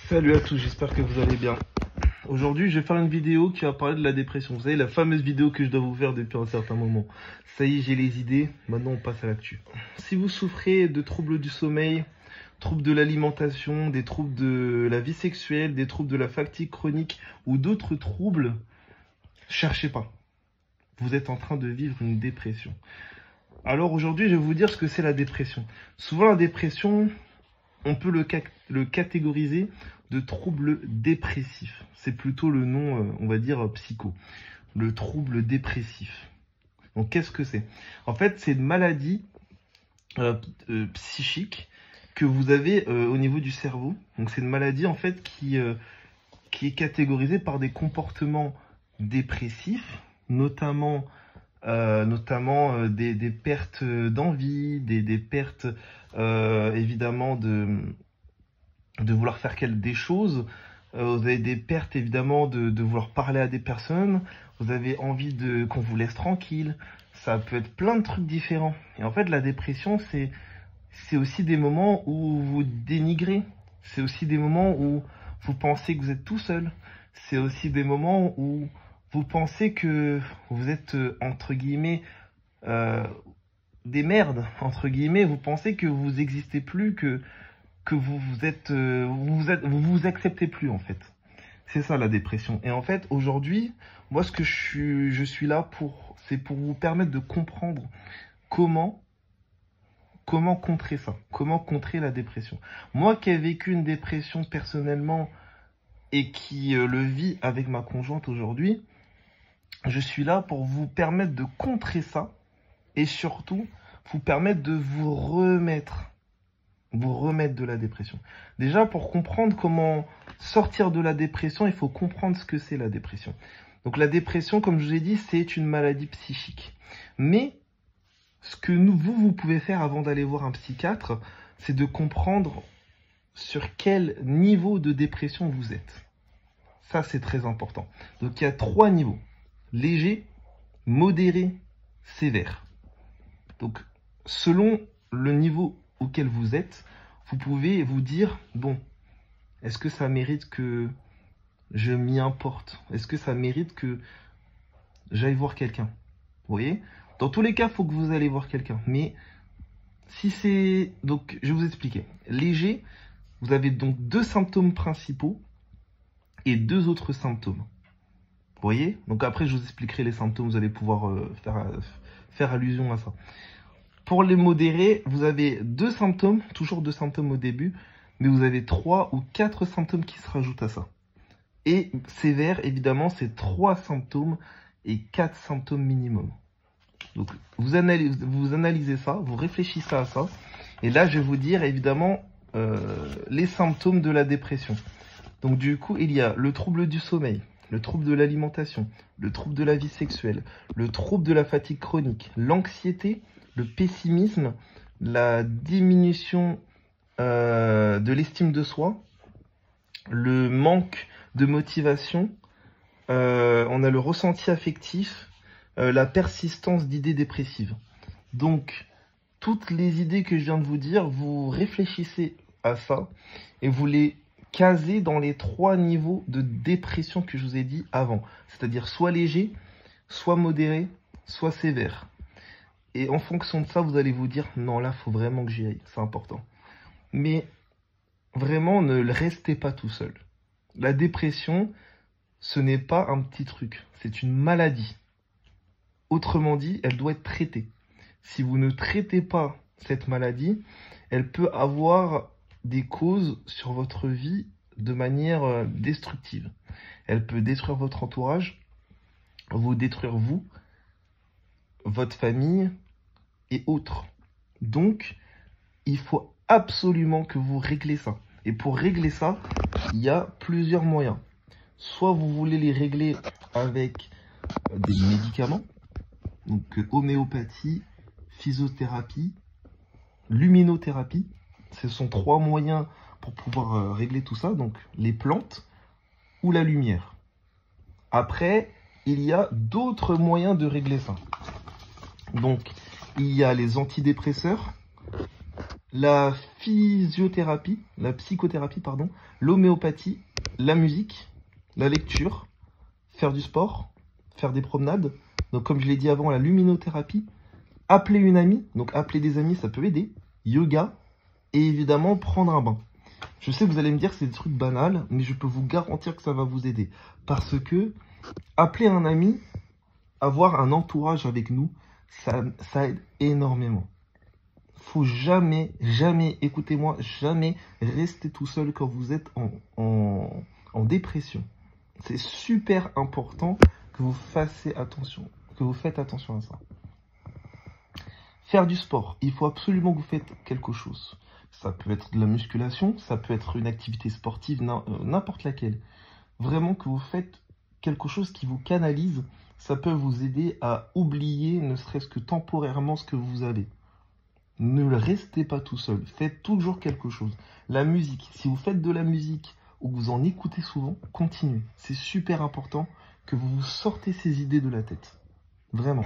Salut à tous, j'espère que vous allez bien. Aujourd'hui, je vais faire une vidéo qui va parler de la dépression. Vous savez, la fameuse vidéo que je dois vous faire depuis un certain moment. Ça y est, j'ai les idées. Maintenant, on passe à l'actu. Si vous souffrez de troubles du sommeil, troubles de l'alimentation, des troubles de la vie sexuelle, des troubles de la fatigue chronique ou d'autres troubles, cherchez pas. Vous êtes en train de vivre une dépression. Alors aujourd'hui, je vais vous dire ce que c'est la dépression. Souvent, la dépression, on peut le catégoriser de trouble dépressif. C'est plutôt le nom, on va dire, psycho. Le trouble dépressif. Donc, qu'est-ce que c'est? En fait, c'est une maladie psychique que vous avez au niveau du cerveau. Donc, c'est une maladie, en fait, qui est catégorisée par des comportements dépressifs, notamment des pertes d'envie, des pertes évidemment de vouloir faire des choses. Vous avez des pertes évidemment de vouloir parler à des personnes. Vous avez envie qu'on vous laisse tranquille. Ça peut être plein de trucs différents. Et en fait, la dépression, c'est aussi des moments où vous dénigrez. C'est aussi des moments où vous pensez que vous êtes tout seul. C'est aussi des moments où vous pensez que vous êtes, entre guillemets, des merdes, entre guillemets. Vous pensez que vous n'existez plus, que vous vous acceptez plus, en fait. C'est ça, la dépression. Et en fait, aujourd'hui, moi, ce que je suis là c'est pour vous permettre de comprendre comment contrer ça. Comment contrer la dépression. Moi qui ai vécu une dépression personnellement et qui le vis avec ma conjointe aujourd'hui, je suis là pour vous permettre de contrer ça et surtout vous permettre de vous remettre de la dépression. Déjà, pour comprendre comment sortir de la dépression, il faut comprendre ce que c'est la dépression. Donc la dépression, comme je vous ai dit, c'est une maladie psychique. Mais ce que vous pouvez faire avant d'aller voir un psychiatre, c'est de comprendre sur quel niveau de dépression vous êtes. Ça, c'est très important. Donc il y a 3 niveaux. Léger, modéré, sévère. Donc, selon le niveau auquel vous êtes, vous pouvez vous dire, bon, est-ce que ça mérite que je m'y importe? Est-ce que ça mérite que j'aille voir quelqu'un? Vous voyez? Dans tous les cas, il faut que vous allez voir quelqu'un. Mais si c'est... Donc, je vais vous expliquer. Léger, vous avez donc 2 symptômes principaux et 2 autres symptômes. Vous voyez? Donc après, je vous expliquerai les symptômes, vous allez pouvoir faire allusion à ça. Pour les modérés, vous avez 2 symptômes, toujours 2 symptômes au début, mais vous avez 3 ou 4 symptômes qui se rajoutent à ça. Et sévère, évidemment, c'est 3 symptômes et 4 symptômes minimum. Donc vous analysez ça, vous réfléchissez à ça, et là, je vais vous dire, évidemment, les symptômes de la dépression. Donc du coup, il y a le trouble du sommeil, le trouble de l'alimentation, le trouble de la vie sexuelle, le trouble de la fatigue chronique, l'anxiété, le pessimisme, la diminution de l'estime de soi, le manque de motivation, on a le ressenti affectif, la persistance d'idées dépressives. Donc, toutes les idées que je viens de vous dire, vous réfléchissez à ça et vous les casez dans les 3 niveaux de dépression que je vous ai dit avant. C'est-à-dire soit léger, soit modéré, soit sévère. Et en fonction de ça, vous allez vous dire, non, là, il faut vraiment que j'y aille. C'est important. Mais vraiment, ne restez pas tout seul. La dépression, ce n'est pas un petit truc. C'est une maladie. Autrement dit, elle doit être traitée. Si vous ne traitez pas cette maladie, elle peut avoir des causes sur votre vie de manière destructive. Elle peut détruire votre entourage, vous détruire vous, votre famille et autres. Donc, il faut absolument que vous réglez ça. Et pour régler ça, il y a plusieurs moyens. Soit vous voulez les régler avec des médicaments, donc homéopathie, physiothérapie, luminothérapie. Ce sont 3 moyens pour pouvoir régler tout ça. Donc les plantes ou la lumière. Après, il y a d'autres moyens de régler ça. Donc, il y a les antidépresseurs, la physiothérapie, la psychothérapie, pardon, l'homéopathie, la musique, la lecture, faire du sport, faire des promenades. Donc, comme je l'ai dit avant, la luminothérapie, appeler une amie, donc appeler des amis, ça peut aider, yoga, et évidemment, prendre un bain. Je sais que vous allez me dire que c'est des trucs banals, mais je peux vous garantir que ça va vous aider. Parce que appeler un ami, avoir un entourage avec nous, ça aide énormément. Faut jamais, écoutez-moi, jamais rester tout seul quand vous êtes en dépression. C'est super important que vous fassiez attention, que vous faites attention à ça. Faire du sport, il faut absolument que vous faites quelque chose. Ça peut être de la musculation, ça peut être une activité sportive, n'importe laquelle. Vraiment que vous faites quelque chose qui vous canalise, ça peut vous aider à oublier, ne serait-ce que temporairement, ce que vous avez. Ne restez pas tout seul, faites toujours quelque chose. La musique, si vous faites de la musique ou que vous en écoutez souvent, continuez. C'est super important que vous vous sortez ces idées de la tête. Vraiment.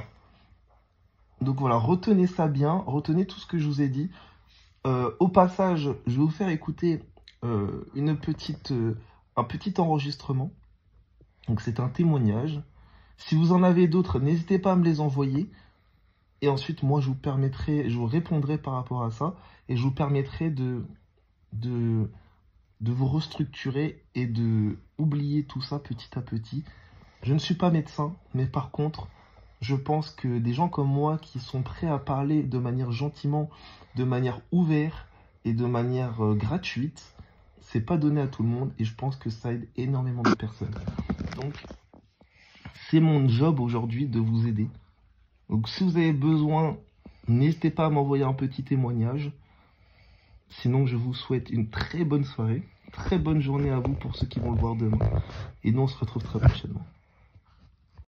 Donc voilà, retenez ça bien, retenez tout ce que je vous ai dit. Au passage, je vais vous faire écouter un petit enregistrement. Donc c'est un témoignage. Si vous en avez d'autres, n'hésitez pas à me les envoyer. Et ensuite, moi, je vous répondrai par rapport à ça. Et je vous permettrai de vous restructurer et de oublier tout ça petit à petit. Je ne suis pas médecin, mais par contre, je pense que des gens comme moi qui sont prêts à parler de manière gentiment, de manière ouverte et de manière gratuite, c'est pas donné à tout le monde et je pense que ça aide énormément de personnes. Donc, c'est mon job aujourd'hui de vous aider. Donc, si vous avez besoin, n'hésitez pas à m'envoyer un petit témoignage. Sinon, je vous souhaite une très bonne soirée, très bonne journée à vous pour ceux qui vont le voir demain. Et nous, on se retrouve très prochainement.